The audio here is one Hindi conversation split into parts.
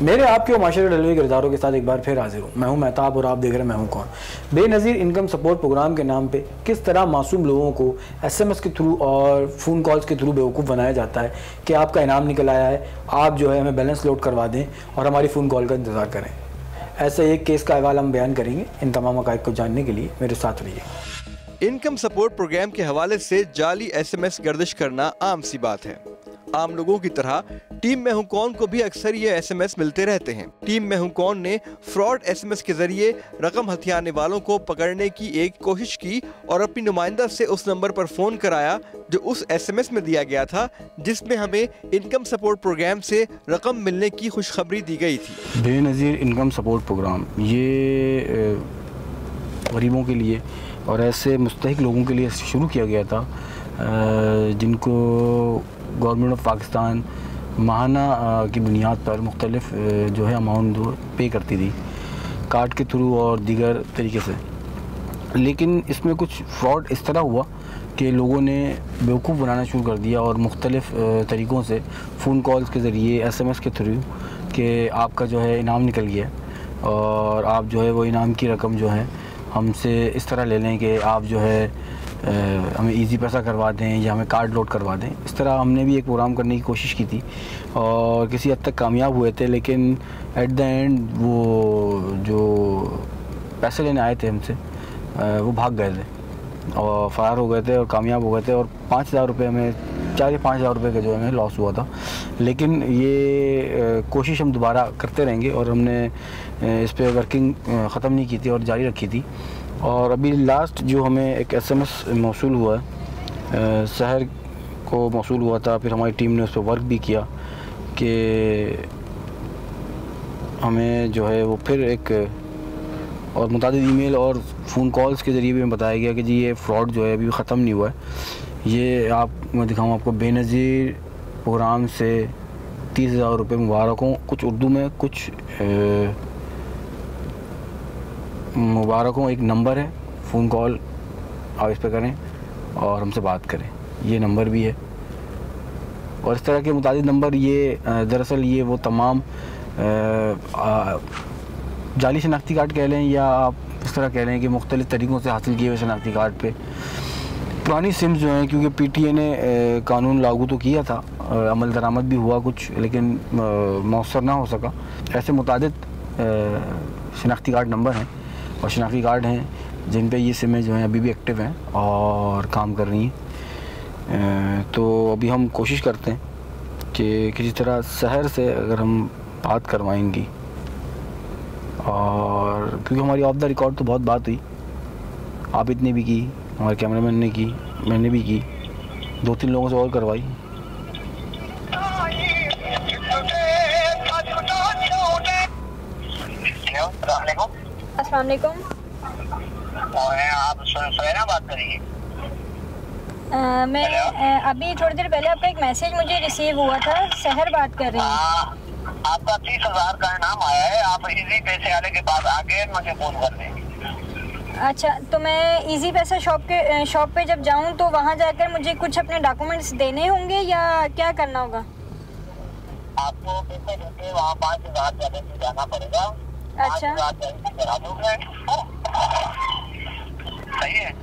मेरे आपके और माशरे डलवी किरदारों के साथ एक बार फिर हाजिर हूँ। मैं हूँ मेहताब और आप देख रहे हैं मैं हूँ कौन। बेनज़ीर इनकम सपोर्ट प्रोग्राम के नाम पे किस तरह मासूम लोगों को SMS के थ्रू और फ़ोन कॉल्स के थ्रू बेवकूफ़ बनाया जाता है कि आपका इनाम निकल आया है, आप जो है हमें बैलेंस लोड करवा दें और हमारी फ़ोन कॉल का इंतज़ार करें। ऐसे एक केस का अहवाल हम बयान करेंगे। इन तमाम हक़ाइक़ को जानने के लिए मेरे साथ रहिए। इनकम सपोर्ट प्रोग्राम के हवाले से जाली SMS गर्दिश करना आम सी बात है। आम लोगों की तरह टीम मैं हूं कौन को भी अक्सर ये SMS मिलते रहते हैं। टीम मैं हूं कौन ने फ्रॉड SMS के जरिए रकम हथियाने वालों को पकड़ने की एक कोशिश की और अपनी नुमाइंदा से उस नंबर पर फोन कराया जो उस SMS में दिया गया था, जिसमें हमें इनकम सपोर्ट प्रोग्राम से रकम मिलने की खुशखबरी दी गई थी। बेनज़ीर इनकम सपोर्ट प्रोग्राम ये गरीबों के लिए और ऐसे मुस्तहिक लोगों के लिए शुरू किया गया था जिनको गवर्नमेंट ऑफ पाकिस्तान माहाना की बुनियाद पर मुख्तलिफ जो है अमाउंट पे करती थी कार्ड के थ्रू और दीगर तरीके से। लेकिन इसमें कुछ फ्रॉड इस तरह हुआ कि लोगों ने बेवकूफ़ बनाना शुरू कर दिया और मुख्तलिफ तरीक़ों से फ़ोन कॉल्स के ज़रिए SMS के थ्रू कि आपका जो है इनाम निकल गया और आप जो है वो इनाम की रकम जो है हमसे इस तरह ले लें कि आप जो है हमें इजी पैसा करवा दें या हमें कार्ड लोड करवा दें। इस तरह हमने भी एक प्रोग्राम करने की कोशिश की थी और किसी हद तक कामयाब हुए थे, लेकिन एट द एंड वो जो पैसे लेने आए थे हमसे वो भाग गए थे और फ़रार हो गए थे और कामयाब हो गए थे और 5,000 रुपये हमें 4 या 5,000 रुपये का जो हमें लॉस हुआ था। लेकिन ये कोशिश हम दोबारा करते रहेंगे और हमने इस पर वर्किंग ख़त्म नहीं की थी और जारी रखी थी। और अभी लास्ट जो हमें एक SMS मौसूल हुआ है, शहर को मौसूल हुआ था, फिर हमारी टीम ने उस पर वर्क भी किया कि हमें जो है वो फिर एक और मुतादिद ईमेल और फ़ोन कॉल्स के ज़रिए भी हमें बताया गया कि जी ये फ़्रॉड जो है अभी ख़त्म नहीं हुआ है। ये मैं दिखाऊँ आपको, बेनज़ीर प्रोग्राम से 30,000 रुपये मुबारक हों। कुछ उर्दू में, कुछ मुबारक हों। एक नंबर है, फ़ोन कॉल आप इस पर करें और हमसे बात करें, ये नंबर भी है। और इस तरह के मुतादिद नंबर ये दरअसल ये वो तमाम जाली शनाख्ती कार्ड कह लें या आप इस तरह कह लें कि मुख्तलिफ़ तरीक़ों से हासिल किए हुए शनाख्ती कार्ड पे पुरानी सिम्स जो हैं, क्योंकि PTA ने कानून लागू तो किया था, अमल दरामद भी हुआ कुछ, लेकिन मौसर ना हो सका। ऐसे मुतादिद शनाख्ती कार्ड नंबर हैं और शनाख्ती कार्ड हैं जिन पे ये सिमें जो हैं अभी भी एक्टिव हैं और काम कर रही हैं। तो अभी हम कोशिश करते हैं कि किसी तरह शहर से अगर हम बात करवाएंगी, और क्योंकि हमारी ऑफ द रिकॉर्ड तो बहुत बात हुई, आप इतनी भी की, हमारे कैमरामैन ने की, मैंने भी की, 2-3 लोगों से और करवाई। अस्सलाम वालेकुम। आप सुनैना बात करेंगे? मैं अभी थोड़ी देर पहले आपका एक मैसेज मुझे रिसीव हुआ था। सहर बात कर रही हूँ। आपका 30,000 का इनाम आया है, आप इजी पैसे वाले के पास आके मुझे फोन कर देंगे। अच्छा, तो मैं इजी पैसा शॉप पे जब जाऊँ तो वहाँ जाकर मुझे कुछ अपने डॉक्यूमेंट्स देने होंगे या क्या करना होगा? आपको पैसे देके वहाँ 5,000 रुपये जाना पड़ेगा। अच्छा, 5,000 करा दूंगा। सही है?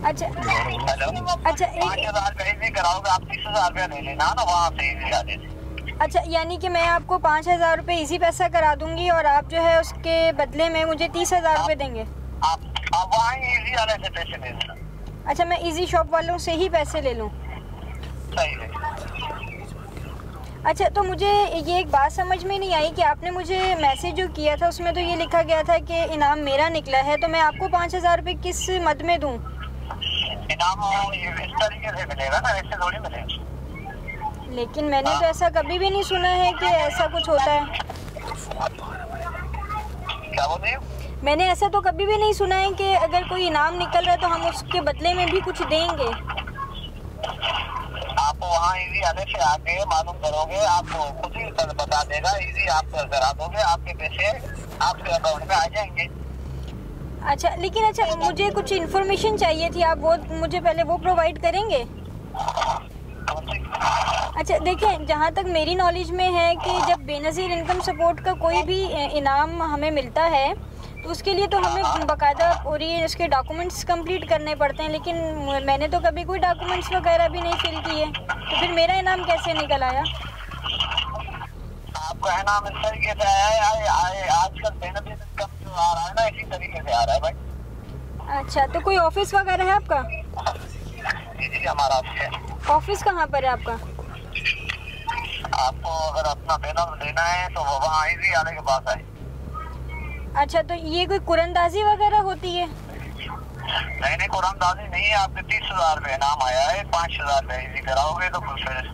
अच्छा, हेलो, अच्छा 5,000 रुपये इजी कराओगे, आप 30,000 रुपया ले लेना ना वहाँ से इजी आ देते। अच्छा, यानी कि मैं आपको 5,000 रुपये इजी पैसा करा दूंगी और आप जो है उसके बदले में मुझे 30,000 रुपये देंगे। आप वहाँ इजी वाले से पैसे ले लेना। अच्छा, मैं इजी शॉप वालों से ही पैसे ले लूँ? सही है। अच्छा, तो मुझे ये एक बात समझ में नहीं आई कि आपने मुझे मैसेज जो किया था उसमें तो ये लिखा गया था कि इनाम मेरा निकला है, तो मैं आपको 5,000 रुपये किस मद में दूँ? इनाम इस तरीके से मिलेगा ना, ऐसे थोड़ी मिलेगा। लेकिन मैंने तो ऐसा कभी भी नहीं सुना है कि ऐसा कुछ होता है। क्या बोल रहे हो? मैंने ऐसा तो कभी भी नहीं सुना है कि अगर कोई इनाम निकल रहा है तो हम उसके बदले में भी कुछ देंगे। आप वहाँ इजी आने से आके मालूम करोगे, आपको खुद ही बता देगा। इजी आप करा दोगे, आपके पैसे आपके अकाउंट में आ जाएंगे। अच्छा, लेकिन अच्छा मुझे कुछ इन्फॉर्मेशन चाहिए थी, आप वो मुझे पहले वो प्रोवाइड करेंगे? अच्छा देखिए, जहाँ तक मेरी नॉलेज में है कि जब बेनज़ीर इनकम सपोर्ट का कोई भी इनाम हमें मिलता है तो उसके लिए तो हमें बाकायदा पूरी उसके डॉक्यूमेंट्स कंप्लीट करने पड़ते हैं, लेकिन मैंने तो कभी कोई डॉक्यूमेंट्स वगैरह भी नहीं फिल किए, तो फिर मेरा इनाम कैसे निकल आया? आपका इनाम इस तरीके से आया है, आजकल बेनज़ीर इनकम जो आ रहा है ना, इसी तरीके से आ रहा है भाई। अच्छा, तो कोई ऑफिस वगैरह है आपका? जी हमारा ऑफिस है। ऑफिस कहाँ पर है आपका? आपको अगर अपना बैनर लेना है तो वो वहाँ इजी आने के पास है। अच्छा, तो ये कोई कुरंदाजी वगैरह होती है? नहीं, कुरानदाजी नहीं है। आपके 30,000 रुपये इनाम आया है, 5,000 रुपये इजी कराओगे तो फिर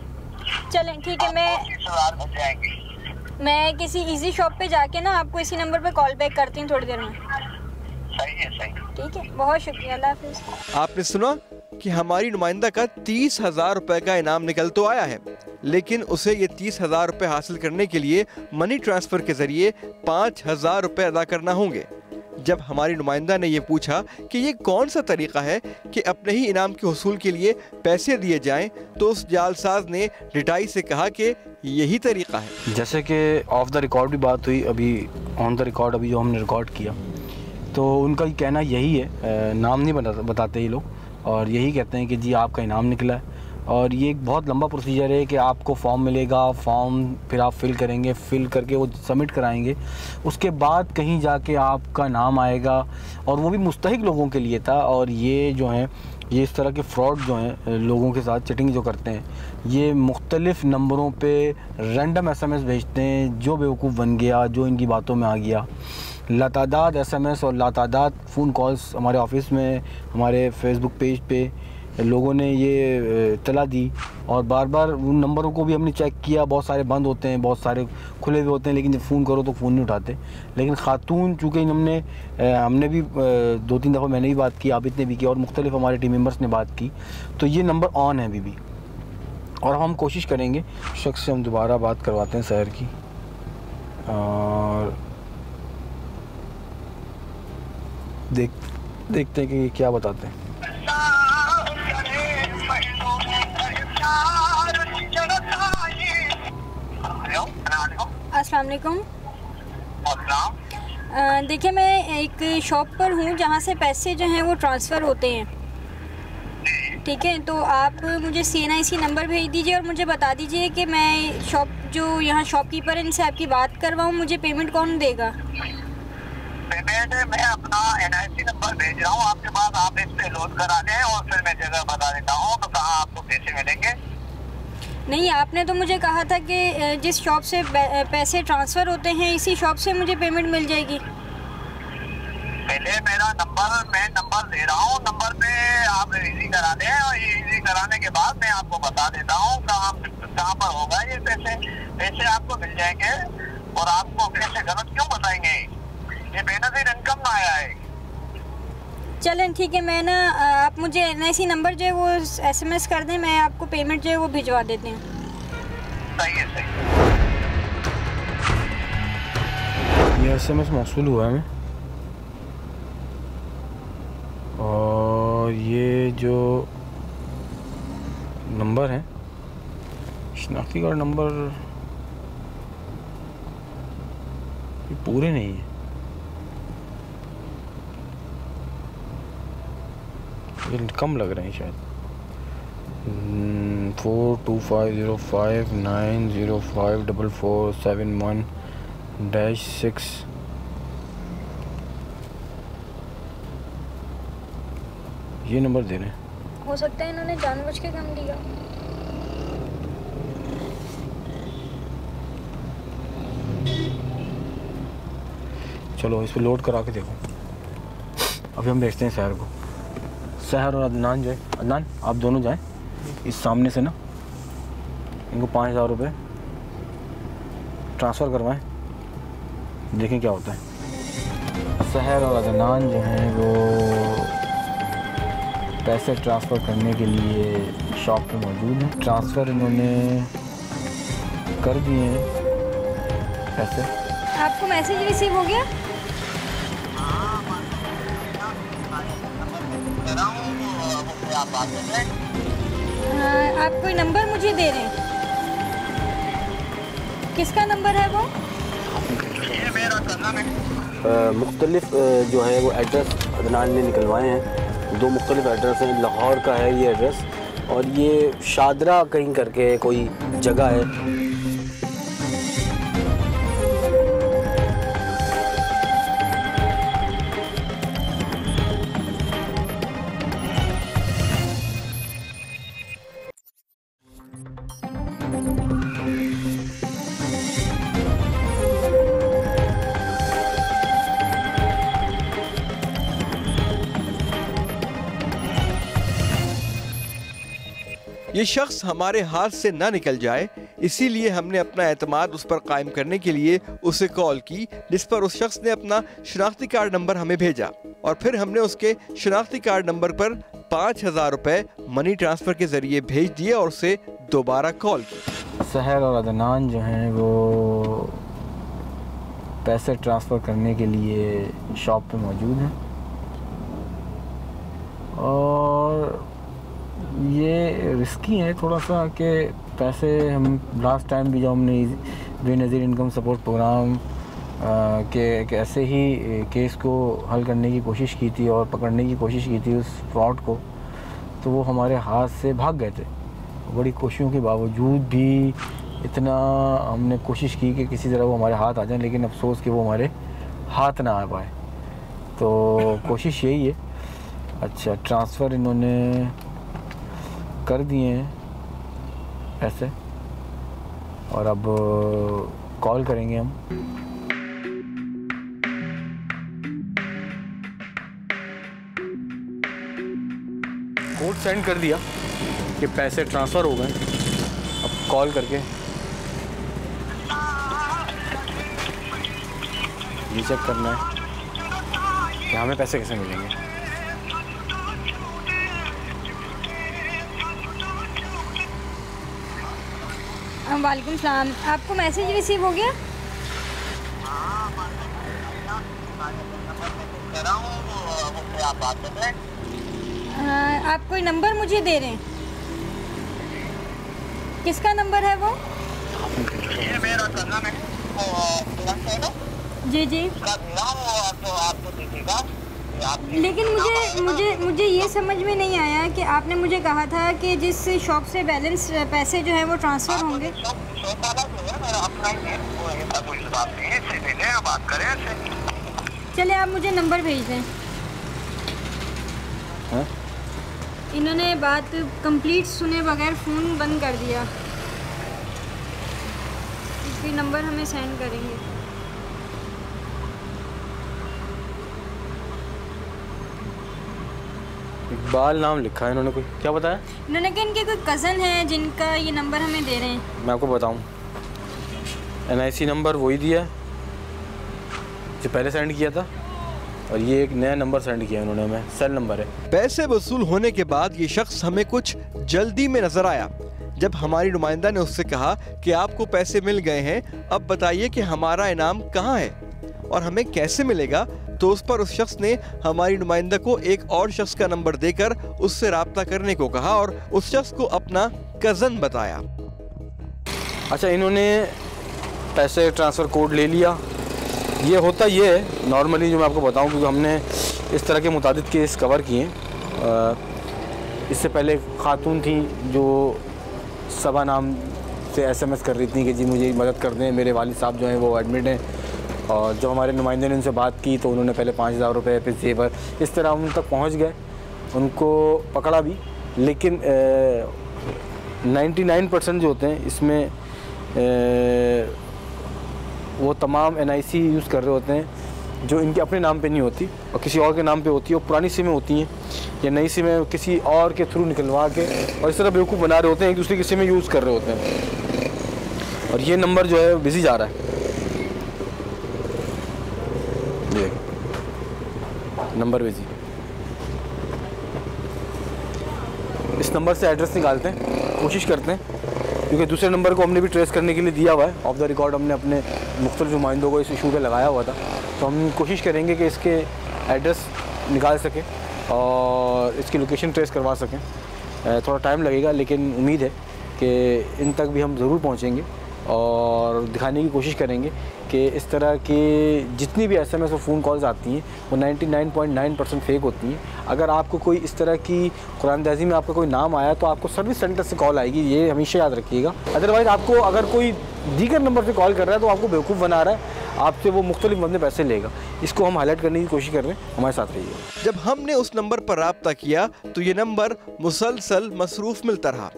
चलें ठीक है, मैं 30,000 मिल जाएंगे। मैं किसी इजी शॉप पे जाके ना आपको इसी नंबर पे कॉल बैक करती हूँ थोड़ी देर में। सही है, सही। ठीक है, बहुत शुक्रिया, अल्लाह हाफिज़। आपने सुना कि हमारी नुमाइंदा का 30,000 रुपए का इनाम निकल तो आया है, लेकिन उसे ये 30,000 रुपए हासिल करने के लिए मनी ट्रांसफ़र के ज़रिए 5,000 रुपए अदा करना होंगे। जब हमारी नुमाइंदा ने ये पूछा कि ये कौन सा तरीका है कि अपने ही इनाम के हुसूल के लिए पैसे दिए जाएं, तो उस जालसाज ने डिटाई से कहा कि यही तरीका है। जैसे कि ऑफ द रिकॉर्ड भी बात हुई, अभी ऑन द रिकॉर्ड अभी जो हमने रिकॉर्ड किया, तो उनका ये कहना यही है, नाम नहीं बताते ये लोग, और यही कहते हैं कि जी आपका इनाम निकला है। और ये एक बहुत लंबा प्रोसीजर है कि आपको फॉर्म मिलेगा, फॉर्म फिर आप फिल करेंगे, फिल करके वो सबमिट कराएंगे, उसके बाद कहीं जाके आपका नाम आएगा, और वो भी मुस्तहिक लोगों के लिए था। और ये जो हैं, ये इस तरह के फ्रॉड जो हैं, लोगों के साथ चिटिंग जो करते हैं, ये मुख्तलिफ़ नंबरों पे रैंडम SMS भेजते हैं, जो बेवकूफ़ बन गया, जो इनकी बातों में आ गया। लातादाद SMS और लातादाद फ़ोन कॉल्स हमारे ऑफिस में, हमारे फेसबुक पेज पे लोगों ने ये इत्तला दी, और बार बार उन नंबरों को भी हमने चेक किया, बहुत सारे बंद होते हैं, बहुत सारे खुले हुए होते हैं, लेकिन जब फ़ोन करो तो फ़ोन नहीं उठाते। लेकिन ख़ातून, चूँकि हमने भी 2-3 दफ़ा मैंने भी बात की, आबिद ने भी की, और मुख्तलिफ हमारे टीम मेंबर्स ने बात की, तो ये नंबर ऑन है अभी भी। और हम कोशिश करेंगे शख्स से हम दोबारा बात करवाते हैं शहर की, और देखते हैं कि क्या बताते हैं। अस्सलाम वालेकुम। देखिए, मैं एक शॉप पर हूँ जहाँ से पैसे जो हैं वो ट्रांसफ़र होते हैं, ठीक है? तो आप मुझे CNIC नंबर भेज दीजिए और मुझे बता दीजिए कि मैं जो यहाँ शॉपकीपर है इनसे आपकी बात करवाऊँ, मुझे पेमेंट कौन देगा? पेमेंट मैं अपना NIC नंबर भेज रहा हूँ आपके पास, आप इस पे लोड करा दें और फिर मैं जगह बता देता हूँ तो कहाँ आपको पैसे मिलेंगे। नहीं, आपने तो मुझे कहा था कि जिस शॉप से पैसे ट्रांसफ़र होते हैं इसी शॉप से मुझे पेमेंट मिल जाएगी। पहले मैं नंबर दे रहा हूँ, नंबर पे आप इजी करा दें, और ये इजी कराने के बाद मैं आपको बता देता हूँ कहाँ पर होगा ये पैसे आपको मिल जाएंगे। और आपको पैसे गलत क्यों बताएंगे, ये बेनज़ीर इनकम ना आया है। चलें ठीक है, मैं ना आप मुझे NIC नंबर जो है वो SMS कर दें, मैं आपको पेमेंट जो है वो भिजवा देते हैं। सही है, सही। ये SMS मौसूल हुआ है हमें, और ये जो नंबर है, शनाख्ती कार्ड नंबर, ये पूरे नहीं है, ये कम लग रहे हैं शायद। 425059054471-6 ये नंबर दे रहे हैं। हो सकता है इन्होंने जानबूझ के कम दिया। चलो इस पर लोड करा के देखो। अभी हम भेजते हैं शहर को। शहर और अदनान जो है, अदनान आप दोनों जाएं इस सामने से ना, इनको 5,000 रुपये ट्रांसफ़र करवाएं, देखें क्या होता है। शहर और अदनान जो हैं वो पैसे ट्रांसफ़र करने के लिए शॉप पे मौजूद हैं। ट्रांसफ़र इन्होंने कर दिए हैं पैसे। आपको मैसेज रिसीव हो गया? आप कोई नंबर मुझे दे रहे हैं? किसका नंबर है वो? ये मेरा कज़न है। मुख्तलिफ जो है वो एड्रेस अदनान ने निकलवाए हैं। 2 मुख्तलिफ एड्रेस हैं। लाहौर का है ये एड्रेस और ये शादरा कहीं करके कोई जगह है। ये शख्स हमारे हाथ से ना निकल जाए, इसीलिए हमने अपना एतमाद उस पर कायम करने के लिए उसे कॉल की, जिस पर उस शख्स ने अपना शनाख्ती कार्ड नंबर हमें भेजा और फिर हमने उसके शनाख्ती कार्ड नंबर पर 5,000 रुपए मनी ट्रांसफ़र के ज़रिए भेज दिए और उसे दोबारा कॉल की। सहर और अदनान जो हैं वो पैसे ट्रांसफ़र करने के लिए शॉप पे मौजूद हैं और ये रिस्की है थोड़ा सा कि पैसे हम लास्ट टाइम भी जब हमने बेनज़ीर इनकम सपोर्ट प्रोग्राम के ऐसे ही केस को हल करने की कोशिश की थी और पकड़ने की कोशिश की थी उस फ्रॉड को, तो वो हमारे हाथ से भाग गए थे। बड़ी कोशिशों के बावजूद भी इतना हमने कोशिश की कि किसी तरह वो हमारे हाथ आ जाए, लेकिन अफसोस कि वो हमारे हाथ ना आ पाए। तो कोशिश यही है। अच्छा, ट्रांसफ़र इन्होंने कर दिए हैं पैसे और अब कॉल करेंगे हम। कोड सेंड कर दिया कि पैसे ट्रांसफ़र हो गए। अब कॉल करके ये चेक करना है कि हमें पैसे कैसे मिलेंगे। वालेकुम सलाम, आपको मैसेज रिसीव हो गया? आप कोई नंबर मुझे दे रहे हैं, किसका नंबर है वो? ये मेरा कज़न है। जी जी, आपको दीजिएगा। लेकिन मुझे ये समझ में नहीं आया कि आपने मुझे कहा था कि जिस शॉप से बैलेंस पैसे जो है वो ट्रांसफ़र होंगे। चले आप मुझे नंबर भेज दें। हाँ? इन्होंने बात कंप्लीट सुने बगैर फ़ोन बंद कर दिया। फिर नंबर हमें सेंड करेंगे। इकबाल नाम लिखा है इन्होंने। कोई क्या बताया? इन्होंने कहा इनके कोई कज़न है जिनका ये नंबर हमें दे रहे हैं। मैं आपको बताऊं, NIC नंबर वही दिया है जो पहले सेंड किया था और ये एक नया नंबर सेंड किया इन्होंने हमें, सेल नंबर है। पैसे वसूल होने के बाद ये शख्स हमें कुछ जल्दी में नजर आया। जब हमारी नुमाइंदा ने उससे कहा कि आपको पैसे मिल गए हैं, अब बताइए कि हमारा इनाम कहाँ है और हमें कैसे मिलेगा, तो उस पर उस शख्स ने हमारी नुमाइंदा को एक और शख्स का नंबर देकर उससे राब्ता करने को कहा और उस शख्स को अपना कज़न बताया। अच्छा, इन्होंने पैसे ट्रांसफ़र कोड ले लिया। ये होता ये है नॉर्मली, जो मैं आपको बताऊं, क्योंकि हमने इस तरह के मुतादिद केस कवर किए। इससे पहले खातून थी जो सबा नाम से SMS कर रही थी कि जी मुझे मदद कर दें, मेरे वालिद साहब जो हैं वो एडमिट हैं। और जब हमारे नुमाइंदे ने उनसे बात की तो उन्होंने पहले 5,000 रुपये फिर जेवर, इस तरह उन तक पहुंच गए, उनको पकड़ा भी। लेकिन 99% जो होते हैं इसमें वो तमाम NIC यूज़ कर रहे होते हैं जो इनके अपने नाम पे नहीं होती और किसी और के नाम पे होती है। और पुरानी सिमें होती हैं या नई सिमें किसी और के थ्रू निकलवा के और इस तरह बेवकूफ़ बना रहे होते हैं, एक दूसरे की सिमें यूज़ कर रहे होते हैं। और ये नंबर जो है बिजी जा रहा है, ये नंबर बिजी। इस नंबर से एड्रेस निकालते हैं, कोशिश करते हैं, क्योंकि दूसरे नंबर को हमने भी ट्रेस करने के लिए दिया हुआ है। ऑफ द रिकॉर्ड हमने अपने मुख्तलिफ नुमाइंदों को इस इशू पे लगाया हुआ था, तो हम कोशिश करेंगे कि इसके एड्रेस निकाल सकें और इसकी लोकेशन ट्रेस करवा सकें। थोड़ा टाइम लगेगा, लेकिन उम्मीद है कि इन तक भी हम ज़रूर पहुँचेंगे और दिखाने की कोशिश करेंगे कि इस तरह के जितनी भी SMS और फ़ोन कॉल्स आती हैं वो 99.9% फेक होती हैं। अगर आपको कोई इस तरह की कुरानदाजी में आपका कोई नाम आया तो आपको सर्विस सेंटर से कॉल आएगी, ये हमेशा याद रखिएगा। अदरवाइज़ आपको अगर कोई दीगर नंबर से कॉल कर रहा है तो आपको बेवकूफ़ बना रहा है, आपसे वो मुख्तलिफ बंदे पैसे लेगा। इसको हम हाईलाइट करने की कोशिश कर रहे हैं, हमारे साथ रहिए। जब हमने उस नंबर पर राब्ता किया तो ये नंबर मुसलसल मसरूफ़ मिलता रहा।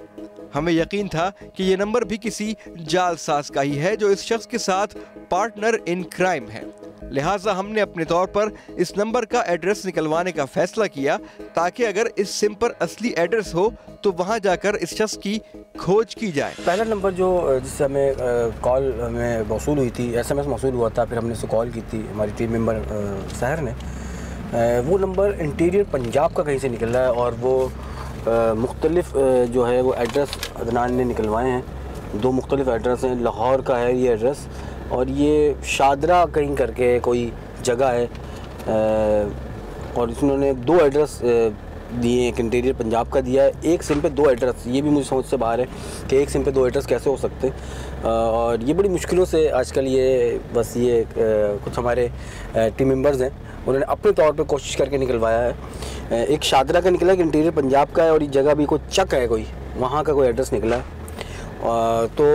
हमें यकीन था कि ये नंबर भी किसी जालसाज का ही है जो इस शख्स के साथ पार्टनर इन क्राइम है। लिहाजा हमने अपने तौर पर इस नंबर का एड्रेस निकलवाने का फैसला किया ताकि अगर इस सिम पर असली एड्रेस हो तो वहां जाकर इस शख्स की खोज की जाए। पहला नंबर जिससे हमें कॉल हमें मौसूल हुई थी, SMS मौसूल हुआ था, फिर हमने उसे कॉल की थी हमारी टीम मेंबर सहर ने। वो नंबर इंटीरियर पंजाब का कहीं से निकल रहा है और वो मुख्तलिफ जो है वो एड्रेस अदनान ने निकलवाए हैं। 2 मुख्तलिफ एड्रेस हैं, लाहौर का है ये एड्रेस और ये शादरा कहीं करके कोई जगह है। और इन्होंने 2 एड्रेस दिए, एक इंटीरियर पंजाब का दिया है, एक सिम पे 2 एड्रेस। ये भी मुझे समझ से बाहर है कि एक सिम पे 2 एड्रेस कैसे हो सकते हैं। और ये बड़ी मुश्किलों से आजकल ये बस ये कुछ हमारे टीम मेंबर्स हैं, उन्होंने अपने तौर पे कोशिश करके निकलवाया है। एक शादरा का निकला, एक इंटीरियर पंजाब का है और ये जगह भी कोई चक है, कोई वहाँ का कोई एड्रेस निकला है। तो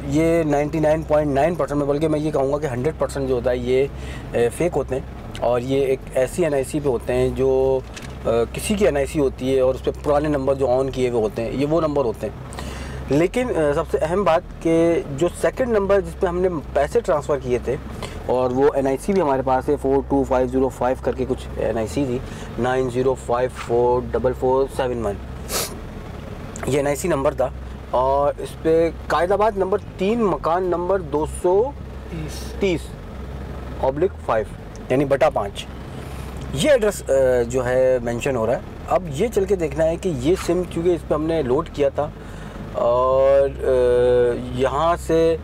ये 99.9% में, बल्कि मैं ये कहूँगा कि 100% जो होता है ये फ़ेक होते हैं। और ये एक ऐसी NIC पे होते हैं जो किसी की NIC होती है और उस पर पुराने नंबर जो ऑन किए हुए होते हैं, ये वो नंबर होते हैं। लेकिन सबसे अहम बात कि जो सेकंड नंबर जिस पे हमने पैसे ट्रांसफ़र किए थे और वो NIC भी हमारे पास है, 42505 करके कुछ NIC थी, 90544471, ये NIC नंबर था। और इस पर कायदाबाद नंबर 3 मकान नंबर 230/5 यानी बटा 5 ये एड्रेस जो है मेंशन हो रहा है। अब ये चल के देखना है कि ये सिम क्योंकि इस पर हमने लोड किया था और यहाँ से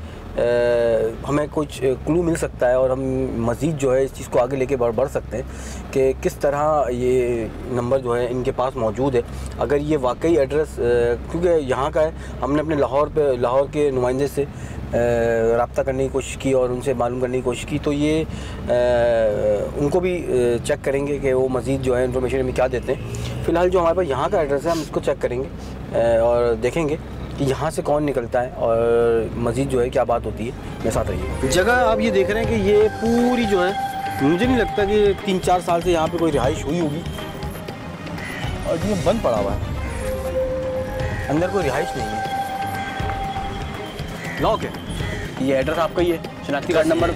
हमें कुछ क्लू मिल सकता है और हम मज़ीद जो है इस चीज़ को आगे लेके बढ़ सकते हैं कि किस तरह ये नंबर जो है इनके पास मौजूद है। अगर ये वाकई एड्रेस क्योंकि यहाँ का है, हमने अपने लाहौर के नुमाइंदे से रब्ता करने की कोशिश की और उनसे मालूम करने की कोशिश की, तो ये उनको भी चेक करेंगे कि वो मज़ीद जो है इन्फॉर्मेशन हमें क्या देते हैं। फ़िलहाल जो हमारे पास यहाँ का एड्रेस है हम इसको चेक करेंगे और देखेंगे कि यहाँ से कौन निकलता है और मज़ीद जो है क्या बात होती है। मेरे साथ रहिए। जगह आप ये देख रहे हैं कि ये पूरी जो है, मुझे नहीं लगता कि 3-4 साल से यहाँ पे कोई रिहाइश हुई होगी और ये बंद पड़ा हुआ है, अंदर कोई रिहाइश नहीं है, लॉक है। ये एड्रेस आपका ही है, शनाख्ती कार्ड नंबर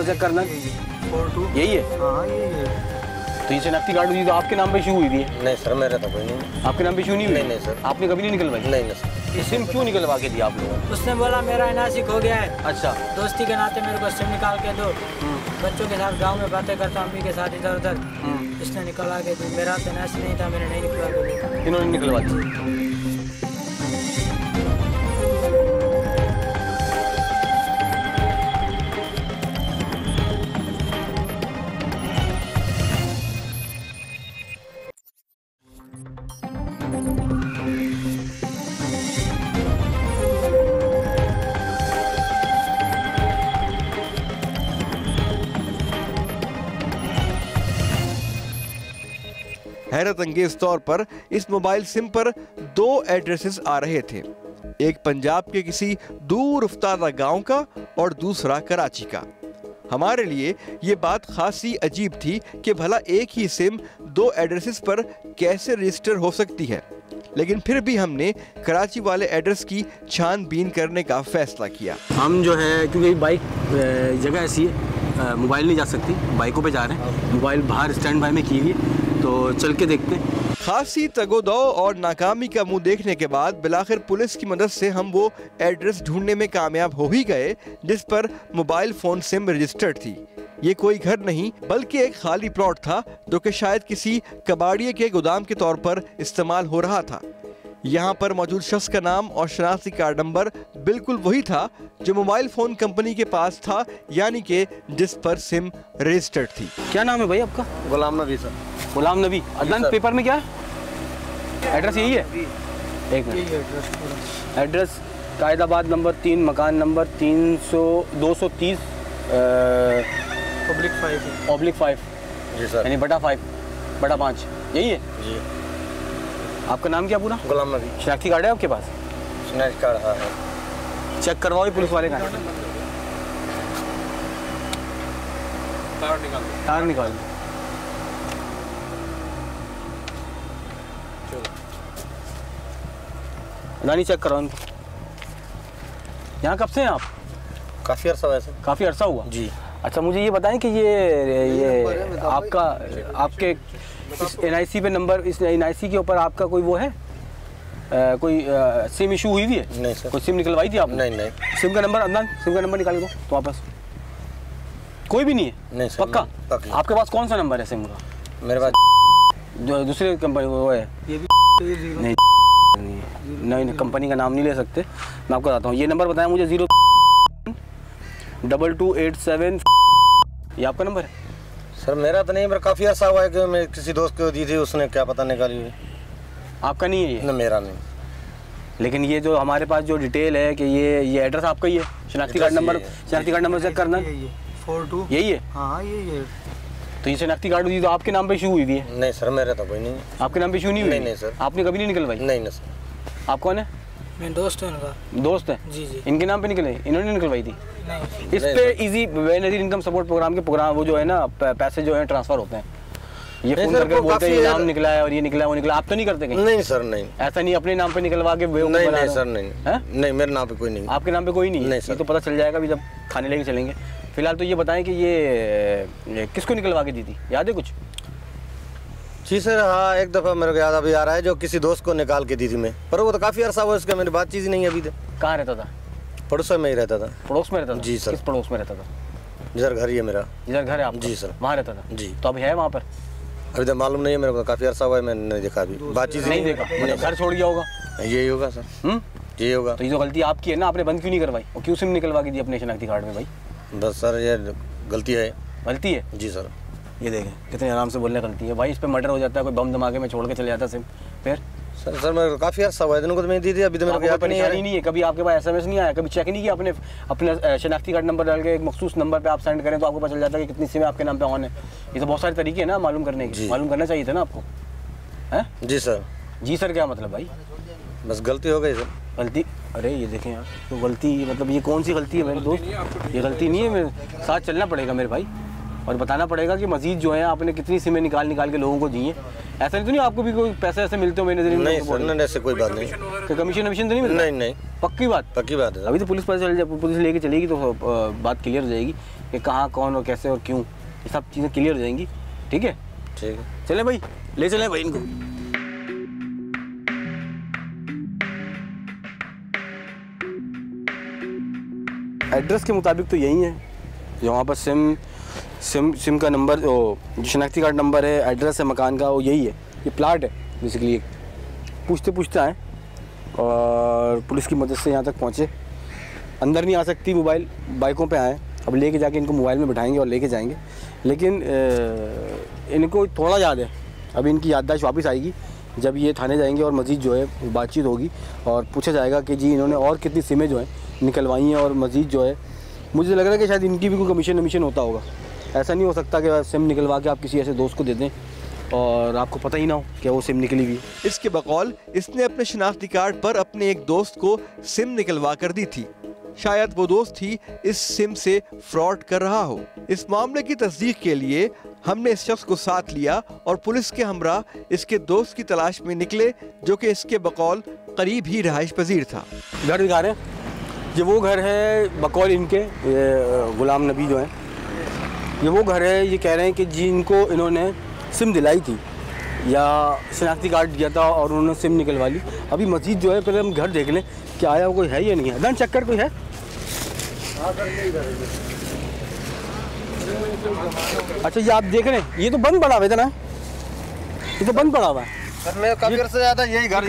चेक करना, यही है। हाँ यही है। तो ये शनाख्ती कार्ड हुई तो आपके नाम पे इशू हुई थी? नहीं सर, मेरा तो कोई नहीं। आपके नाम पे इशू नहीं हुई? नहीं सर। आपने कभी नहीं निकलवाई? नहीं सर। ये सिम क्यों निकलवा के दिया आप लोगों ने? उसने बोला मेरा NIC हो गया है। अच्छा। दोस्ती के नाते मेरे को सिम निकाल के दो, बच्चों के साथ गांव में बातें करता हूँ, अम्मी के साथ इधर उधर, इसने निकलवा के दी। मेरा तो NIC नहीं था, मैंने नहीं निकलवा के दिया। इन्होंने निकलवा दी। हैरत अंगेज तौर पर इस मोबाइल सिम पर 2 एड्रेसेस आ रहे थे, एक पंजाब के किसी दूर उफ्तादा गांव का और दूसरा कराची का। हमारे लिए ये बात खासी अजीब थी कि भला एक ही सिम 2 एड्रेसेस पर कैसे रजिस्टर हो सकती है, लेकिन फिर भी हमने कराची वाले एड्रेस की छानबीन करने का फैसला किया। हम जो है क्योंकि बाइक जगह ऐसी है मोबाइल नहीं जा सकती, बाइकों पे जा रहे हैं, मोबाइल बाहर स्टैंड बाय में की हुई है, तो चल के देखते हैं। खासी तगोदो और नाकामी का मुंह देखने के बाद बिलाखिर पुलिस की मदद से हम वो एड्रेस ढूंढने में कामयाब हो ही गए जिस पर मोबाइल फोन सिम रजिस्टर्ड थी। ये कोई घर नहीं बल्कि एक खाली प्लॉट था जो कि शायद किसी कबाड़िए के गोदाम के तौर पर इस्तेमाल हो रहा था। यहाँ पर मौजूद शख्स का नाम और शनाख्ती कार्ड नंबर बिल्कुल वही था जो मोबाइल फोन कंपनी के पास था, यानी कि जिस पर सिम रजिस्टर्ड थी। क्या नाम है भाई आपका? गुलाम नबी सर। गुलाम नबी। अदनान पेपर में क्या है? एड्रेस यही है? एक मिनट, एड्रेस कायदाबाद नंबर 3, मकान नंबर 230 /5 जी सर। यानी /5 यही है जी। आपका नाम क्या पूरा? गुलाम नबी। शनाख्ती कार्ड है आपके पास? शनाख्ती कार्ड हाँ है। चेक करवाओ पुलिस वाले का। तार निकाल दो। अदानी चेक कराओ इनको। यहाँ कब से हैं आप? काफ़ी अर्सा वैसे। काफ़ी अर्सा हुआ जी। अच्छा मुझे ये बताएं कि ये आपका आपके इस NIC पे नंबर, इस NIC के ऊपर आपका कोई वो है कोई सिम इशू हुई है? नहीं सर। कोई सिम निकलवाई थी आपने? नहीं। सिम का नंबर अदनान, सिम का नंबर निकाल दो तो वापस। कोई भी नहीं है? नहीं सर। पक्का? आपके पास कौन सा नंबर है सिम का? मेरे पास जो दूसरी कंपनी वो है ये भी नहीं कंपनी का नाम नहीं ले सकते। मैं आपको बताता हूँ, ये नंबर बताया मुझे 02287। ये आपका नंबर है? सर मेरा तो नहीं, मेरा काफ़ी अर्सा हुआ है कि मैं किसी दोस्त को दी थी, उसने क्या पता निकाली हुई। आपका नहीं है ये? ना मेरा नहीं। लेकिन ये जो हमारे पास जो डिटेल है कि ये एड्रेस आपका ही है। शनाख्ती कार्ड नंबर चेक करना। 42 यही है? हाँ यही है। तो ये शनाख्ती कार्ड हुई तो आपके नाम पे इशू हुई है? नहीं सर मेरा तो कोई नहीं है। आपके नाम पे इशू नहीं हुई? नहीं सर। आपने कभी नहीं निकलवाई? नहीं सर। आप कौन है? मैं दोस्त हूँ इनका। दोस्त है? जी। इनके नाम पे निकले? इन्होंने निकलवाई थी? नहीं। इस पे इजी बेनज़ीर इनकम सपोर्ट प्रोग्राम के प्रोग्राम वो जो है ना पैसे जो है ट्रांसफर होते हैं। ये फोन करके बोलते हैं ये नाम निकला है और ये निकला है वो निकला। आप तो नहीं करते कहीं? नहीं सर नहीं। ऐसा नहीं अपने नाम पे निकलवा के नहीं सर नहीं मेरे नाम पे कोई नहीं। आपके नाम पे कोई नहीं? नहीं सर। तो पता चल जाएगा अभी जब खाने लेके चलेंगे। फिलहाल तो ये बताएं कि ये किसको निकलवा के दी थी, याद है कुछ? जी सर हाँ, एक दफ़ा मेरे को याद अभी आ रहा है, जो किसी दोस्त को निकाल के दी थी मैं, पर वो तो काफ़ी अर्सा हुआ इसका मेरी बातचीत ही नहीं अभी तक। कहाँ रहता था? पड़ोस में ही रहता था। पड़ोस में रहता था? जी सर। किस पड़ोस में रहता था? जिधर घर ही है मेरा। जिधर घर है आपका? जी सर। वहाँ रहता था? जी। तो अभी है वहाँ पर? अभी तक मालूम नहीं है मेरे को, काफ़ी अर्सा हुआ है, मैंने नहीं देखा अभी, बातचीत नहीं देखा। मतलब घर छोड़ गया होगा? यही होगा सर। यही होगा। तो ये जो गलती आपकी है ना, आपने बंद क्यों नहीं करवाई और क्यों सिम निकलवा के दी अपने शनाख्ती कार्ड में भाई? बस सर ये गलती है। गलती है? जी सर। ये देखें कितने आराम से बोलने गलती है भाई। इस पे मर्डर हो जाता है, कोई बम धमाके में छोड़ के चले जाता सिम। फिर सर मेरे काफ़ी अर्सा हुआ है, इनको तो मैंने दी थी, अभी तो मेरे को याद नहीं है। कभी आपके पास SMS नहीं आया? कभी चेक नहीं किया आपने? अपने शनाख्ती कार्ड नंबर डाल के एक मखसूस नंबर पे आप सेंड करें तो आपको पता चल जाता है कि कितनी सिम आपके नाम पे ऑन है। ये तो बहुत सारे तरीके हैं ना मालूम करने के। मालूम करना चाहिए था ना आपको, है? जी सर। जी सर क्या मतलब भाई? बस गलती हो गई सर। गलती? अरे ये देखें यार, तो गलती मतलब ये कौन सी गलती है मेरे दोस्त? ये गलती नहीं है, मेरे साथ चलना पड़ेगा मेरे भाई और बताना पड़ेगा कि मजीद जो है आपने कितनी सिमें निकाल के लोगों को दी हैं। ऐसा नहीं तो नहीं आपको भी कोई पैसे ऐसे मिलते हो मेरे नजर में? नहीं सर ऐसे कोई बात नहीं। तो कमीशन तो नहीं मिलता? नहीं। पक्की बात? पक्की बात है। अभी तो पुलिस पता चल जाए, पुलिस लेके चलेगी तो बात क्लियर हो जाएगी कि कहाँ कौन और कैसे और क्यों, ये सब चीज़ें क्लियर हो जाएंगी। ठीक है चले भाई, ले चले भाई इनको। एड्रेस के मुताबिक तो यही है जो वहाँ पर सिम का नंबर जो शनाख्ती कार्ड नंबर है, एड्रेस है मकान का, वो यही है। ये प्लाट है बेसिकली। पूछते आए और पुलिस की मदद से यहाँ तक पहुँचे। अंदर नहीं आ सकती मोबाइल, बाइकों पे आए। अब लेके जाके इनको मोबाइल में बिठाएंगे और लेके जाएंगे। लेकिन इनको थोड़ा याद है, अभी इनकी याददाश्त वापस आएगी जब ये थाने जाएंगे और मज़ीद जो है बातचीत होगी और पूछा जाएगा कि जी इन्होंने और कितनी सिमें जो हैं निकलवाई हैं। और मज़ीद जो है मुझे लग रहा है कि शायद इनकी भी कोई कमीशन होता होगा। ऐसा नहीं हो सकता कि सिम निकलवा के आप किसी ऐसे दोस्त को दे दें और आपको पता ही ना हो कि वो सिम निकली हुई है। इसके बकौल इसने अपने शनाख्ती कार्ड पर अपने एक दोस्त को सिम निकलवा कर दी थी। शायद वो दोस्त ही इस सिम से फ्रॉड कर रहा हो। इस मामले की तस्दीक के लिए हमने इस शख्स को साथ लिया और पुलिस के हमरा इसके दोस्त की तलाश में निकले, जो कि इसके बकौल करीब ही रहाइश पजीर था। घर दिखा रहे हैं, ये वो घर है बकौल इनके, गुलाम नबी जो है, ये वो घर है। ये कह रहे हैं कि जी इनको इन्होंने सिम दिलाई थी या शनाख्ती कार्ड दिया था और उन्होंने सिम निकलवा ली। अभी मजीद जो है पहले हम घर देख लें कि आया कोई है या नहीं है। दान चेक कर कोई है? अच्छा ये आप देख रहे हैं, ये तो बंद पड़ा हुआ है ना, ये तो बंद पड़ा हुआ है। सर मैं काफी अर्से से ज़्यादा यही घर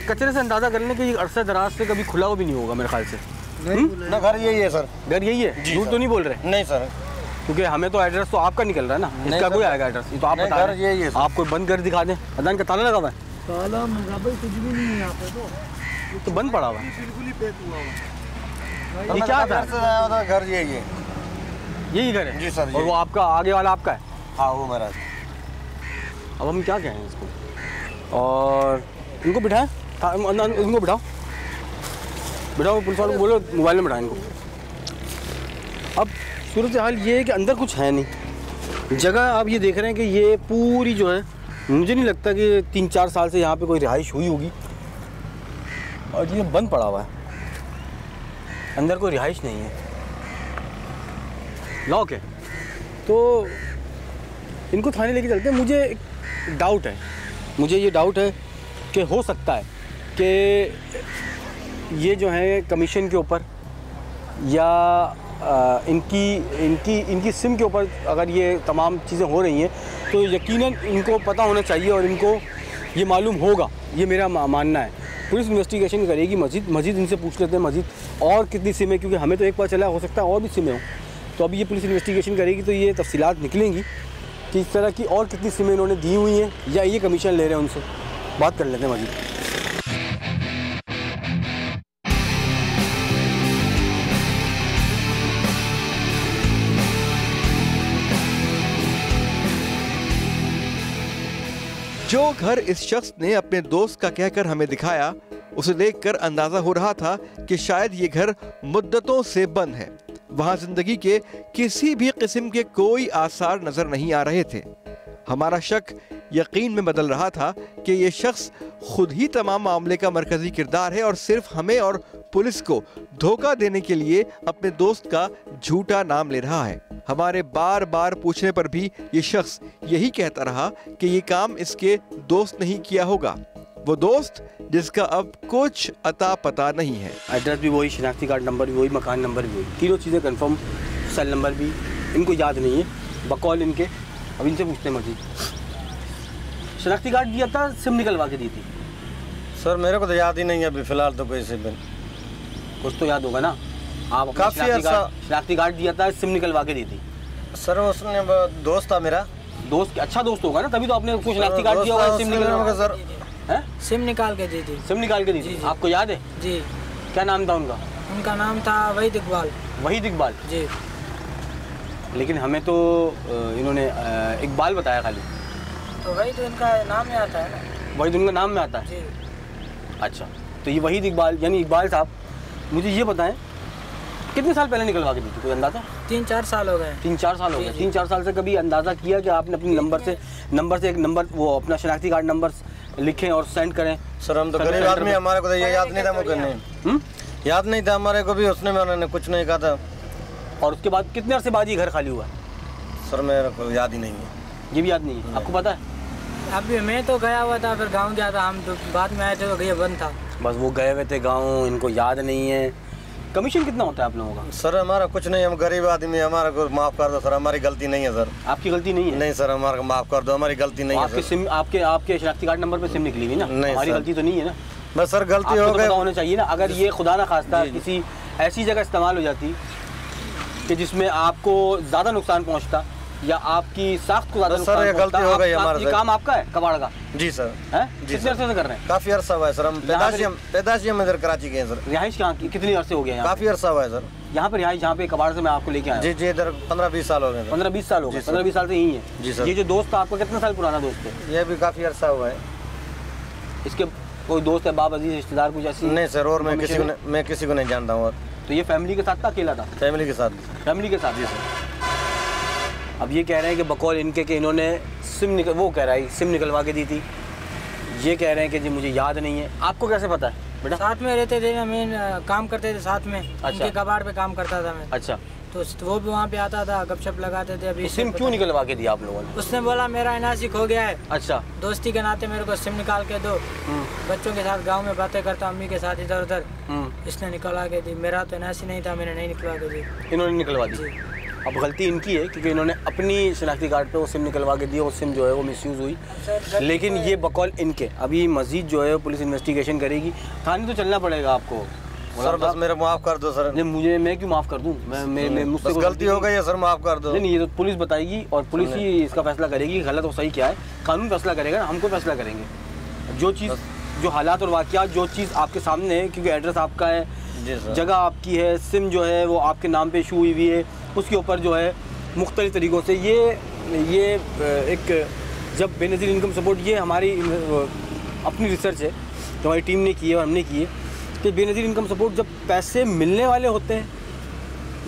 कचरे से अंदाजा कर लें कि अरसा दराज से कभी खुला हुआ भी नहीं होगा मेरे ख्याल से। ना घर यही है सर। घर यही है? झूठ तो नहीं बोल रहे? नहीं सर, क्योंकि हमें तो एड्रेस तो आपका निकल रहा है ना, इसका कोई आएगा एड्रेस? ये तो आप बता रहे हैं। आप कोई बंद घर दिखा दें। अदान का ताला लगा हुआ है? ताला कुछ भी नहीं है यहाँ पे तो। ये तो बंद पड़ा हुआ है। बिल्कुल ही पैक हुआ हुआ। ये क्या था? घर यही है। यही घर है? जी सर। और वो आपका आगे वाला आपका है? हाँ वो मेरा। अब हम क्या कहें इसको? और इनको बिठाएं, इनको बिठाओ, पुलिस वालों को बोलो मोबाइल में बिठाएं इनको। अब सूरत हाल ये है कि अंदर कुछ है नहीं। जगह आप ये देख रहे हैं कि ये पूरी जो है, मुझे नहीं लगता कि 3-4 साल से यहाँ पे कोई रिहाइश हुई होगी, और ये बंद पड़ा हुआ है, अंदर कोई रिहाइश नहीं है, लॉक है। तो इनको थाने लेके चलते हैं। मुझे एक डाउट है, मुझे ये डाउट है कि हो सकता है कि ये जो है कमीशन के ऊपर या इनकी सिम के ऊपर अगर ये तमाम चीज़ें हो रही हैं तो यकीनन इनको पता होना चाहिए और इनको ये मालूम होगा, ये मेरा मानना है। पुलिस इन्वेस्टिगेशन करेगी, मज़ीद इनसे पूछ लेते हैं मज़ीद और कितनी सिमें, क्योंकि हमें तो एक पता चला, हो सकता है और भी सिमें हों। तो अभी ये पुलिस इन्वेस्टिगेशन करेगी तो ये तफसीलात निकलेंगी कि इस तरह की और कितनी सिमें इन्होंने दी हुई हैं या ये कमीशन ले रहे हैं उनसे। बात कर लेते हैं मज़ीद। जो घर इस शख्स ने अपने दोस्त का कहकर हमें दिखाया, उसे देखकर अंदाजा हो रहा था कि शायद ये घर मुद्दतों से बंद है। वहां जिंदगी के किसी भी किस्म के कोई आसार नजर नहीं आ रहे थे। हमारा शक यकीन में बदल रहा था कि ये शख्स खुद ही तमाम मामले का मरकजी किरदार है और सिर्फ हमें और पुलिस को धोखा देने के लिए अपने दोस्त का झूठा नाम ले रहा है। हमारे बार बार पूछने पर भी ये शख्स यही कहता रहा कि ये काम इसके दोस्त नहीं किया होगा, वो दोस्त जिसका अब कुछ अता पता नहीं है। एड्रेस भी वही, शनाख्ती कार्ड नंबर भी वही, मकान नंबर भी वही, तीनों चीज़ें कंफर्म, सेल नंबर भी इनको याद नहीं है बकौल इनके। अब इनसे पूछते हैं मजीद। शनाख्ती कार्ड दिया था, सिम निकलवा के दी थी? सर मेरे को तो याद ही नहीं है अभी फ़िलहाल तो कोई सिम। कुछ तो याद होगा ना? आप काफ़ी शनाख्ती कार्ड दिया था, सिम निकलवा के दी थी? सर उसने दोस्त था मेरा। दोस्त अच्छा दोस्त होगा ना, तभी तो आपने उसको शनाख्ती कार्ड दिया होगा, सिम निकलवा। सर है? सिम निकाल के दी थी। सिम निकाल के दी थी? आपको याद है? जी। क्या नाम था उनका? उनका नाम था वहीद इकबाल। वहीद इकबाल? जी। लेकिन हमें तो इन्होंने इकबाल बताया खाली। तो वहीद उनका नाम में आता है ना? वहीद उनका नाम में आता है? जी। अच्छा, तो ये वहीद इकबाल यानी इकबाल साहब, मुझे ये बताएं कितने साल पहले निकलवा के दी थी, कोई अंदाज़ा? 3-4 साल हो गए। 3-4 साल हो गए। 3-4 साल से कभी अंदाज़ा किया कि आपने अपने नंबर से एक नंबर, वो अपना शनाख्ती कार्ड नंबर लिखें और सेंड करें? सर हम तो गरीब आदमी, हमारे को तो ये याद नहीं था, मुझे याद नहीं था हमारे को भी, उसने में उन्होंने कुछ नहीं कहा था। और उसके बाद कितने अरसे बाद ये घर खाली हुआ? सर मेरे को याद ही नहीं है। ये भी याद नहीं है? आपको पता है? अभी मैं तो गया हुआ था, फिर गाँव गया था, हम तो बाद में आए थे तो ये बंद था। बस वो गए हुए थे गाँव, इनको याद नहीं है। कमीशन कितना होता है आप लोगों का? सर हमारा कुछ नहीं, हम गरीब आदमी, हमारा को माफ़ कर दो सर, हमारी गलती नहीं है सर। आपकी गलती नहीं है? नहीं सर, हमारा माफ़ कर दो, हमारी गलती नहीं है। आपके सिम, आपके शनाख्ती कार्ड नंबर पे सिम निकली हुई ना? नहीं, हमारी गलती तो नहीं है ना? बस सर गलती हो गई, होना चाहिए ना। अगर ये खुदा ना खास्ता किसी ऐसी जगह इस्तेमाल हो जाती कि जिसमें आपको ज़्यादा नुकसान पहुँचता या आपकी साख्त को ज़्यादा नुकसान पहुँचता, गलती हो गई हमारा। ये काम आपका है कबाड़ का? जी सर। है? कितने अरसे से कर रहे हैं? काफ़ी अरसा हुआ है सर, हम पैदाशी में इधर कराची गए सर। रिहाइश कहाँ की, कितनी अरसे हो गए? काफ़ी अरसा हुआ है सर यहाँ पर रिहाइश, जहाँ पे कबाड़ से मैं आपको लेके आया। जी जी, इधर 15-20 साल हो गए। 15-20 साल हो गए? 15-20 साल से यही है? जी सर। ये जो दोस्त था आपका कितने साल पुराना दोस्त है? ये भी काफ़ी अरसा हुआ है। इसके कोई दोस्त है, बाप अजीज, रिश्तेदार कुछ ऐसी? नहीं सर, और मैं किसी को नहीं जानता हूँ। तो ये फैमिली के साथ था, अकेला था? फैमिली के साथ। फैमिली के साथ? जी सर। अब ये कह रहे हैं कि बकौल इनके कि इन्होंने वो कह रहा है सिम निकलवा के दी थी, ये कह रहे हैं कि जी मुझे याद नहीं है। आपको कैसे पता है बेटा? साथ में रहते थे, मैं काम करते थे साथ में। अच्छा। उनके कबाड़ पे काम करता था मैं। अच्छा। तो वो भी वहाँ पे आता था, गपशप लगाते थे। अभी सिम क्यों निकलवा के दिया आप लोगों ने? उसने बोला मेरा एनआरसी खो गया है। अच्छा। दोस्ती के नाते मेरे को सिम निकाल के दो, बच्चों के साथ गांव में बातें करता, अम्मी के साथ इधर उधर। इसने निकलवा के दी, मेरा तो एनआरसी नहीं था, मैंने नहीं निकलवा के दी। इन्होंने निकलवा दी? अब गलती इनकी है क्योंकि इन्होंने अपनी शनाख्ती कार्ड पे वो सिम निकलवा के दी, वो सिम जो है वो मिसयूज़ हुई। लेकिन ये बकौल इनके, अभी मज़ीद जो है पुलिस इन्वेस्टिगेशन करेगी, थाने तो चलना पड़ेगा आपको। सर बस मेरे माफ़ कर दो सर। नहीं, मैं क्यों माफ़ कर दूँ? मैं मुझसे गलती हो गई है सर, माफ़ कर दो। नहीं, ये तो पुलिस बताएगी और पुलिस ही इसका फैसला करेगी गलत और सही क्या है। कानून फैसला करेगा ना, हमको फैसला करेंगे। जो चीज़ जो हालात और वाक़यात, जो चीज़ आपके सामने है, क्योंकि एड्रेस आपका है, जगह आपकी है, सिम जो है वो आपके नाम पे इशू हुई हुई है, उसके ऊपर जो है मुख्तलिफ़ तरीक़ों से ये एक जब बेनज़ीर इनकम सपोर्ट, ये हमारी अपनी रिसर्च है जो हमारी टीम ने की है और हमने की है कि बेनज़ीर इनकम सपोर्ट जब पैसे मिलने वाले होते हैं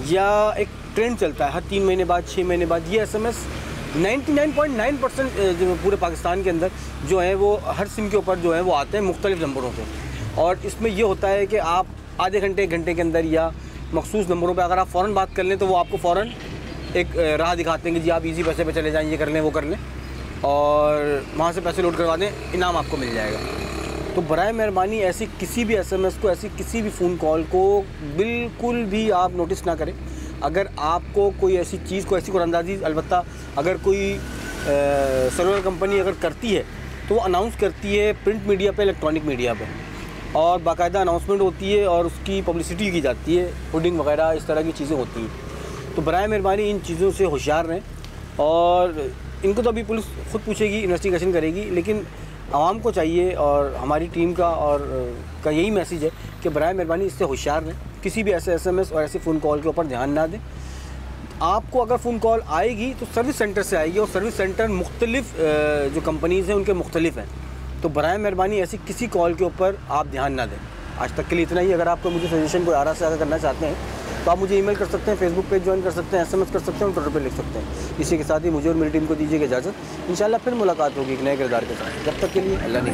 या एक ट्रेंड चलता है हर 3 महीने बाद 6 महीने बाद, ये SMS 99.9% पूरे पाकिस्तान के अंदर जो है वो हर सिम के ऊपर जो है वो आते हैं मुख्तलिफ़ नंबरों से। और इसमें ये होता है कि आप आधे घंटे 1 घंटे के अंदर या मखसूस नंबरों पे अगर आप फ़ौरन बात कर लें तो वो आपको फ़ौरन एक राह दिखाते हैं कि जी आप इजी पैसे पे चले जाएं, ये कर लें, वो कर लें और वहाँ से पैसे लोड करवा दें, इनाम आपको मिल जाएगा। तो बराए मेहरबानी ऐसी किसी भी SMS को, ऐसी किसी भी फ़ोन कॉल को बिल्कुल भी आप नोटिस ना करें। अगर आपको कोई ऐसी चीज़ को, ऐसी कुरानंदाज़ी, अलबत्ता अगर कोई सर्वर कंपनी अगर करती है तो वो अनाउंस करती है प्रिंट मीडिया पे, इलेक्ट्रॉनिक मीडिया पे, और बाकायदा अनाउंसमेंट होती है और उसकी पब्लिसिटी की जाती है, होर्डिंग वगैरह इस तरह की चीज़ें होती हैं। तो बराए मेहरबानी इन चीज़ों से होशियार रहें। और इनको तो अभी पुलिस खुद पूछेगी, इन्वेस्टिगेशन करेगी, लेकिन आवाम को चाहिए और हमारी टीम का यही मैसेज है कि बराए मेहरबानी इससे होशियार रहें, किसी भी ऐसे SMS और ऐसे फ़ोन कॉल के ऊपर ध्यान ना दें। आपको अगर फ़ोन कॉल आएगी तो सर्विस सेंटर से आएगी और सर्विस सेंटर मुख्तलिफ़ जो कंपनीज़ हैं उनके मुख्तलिफ़ हैं। तो बराए मेहरबानी ऐसी किसी कॉल के ऊपर आप ध्यान ना दें। आज तक के लिए इतना ही। अगर आपको मुझे सजेशन कोई आरा से आगे करना चाहते हैं तो आप मुझे ईमेल कर सकते हैं, फेसबुक पेज ज्वाइन कर सकते हैं, SMS कर सकते हैं और ट्विटर पर लिख सकते हैं। इसी के साथ ही मुझे और मेरी टीम को दीजिएगा इजाज़त। इंशाल्लाह फिर मुलाकात होगी एक नए किरदार के साथ। जब तक के लिए अल्लाह ने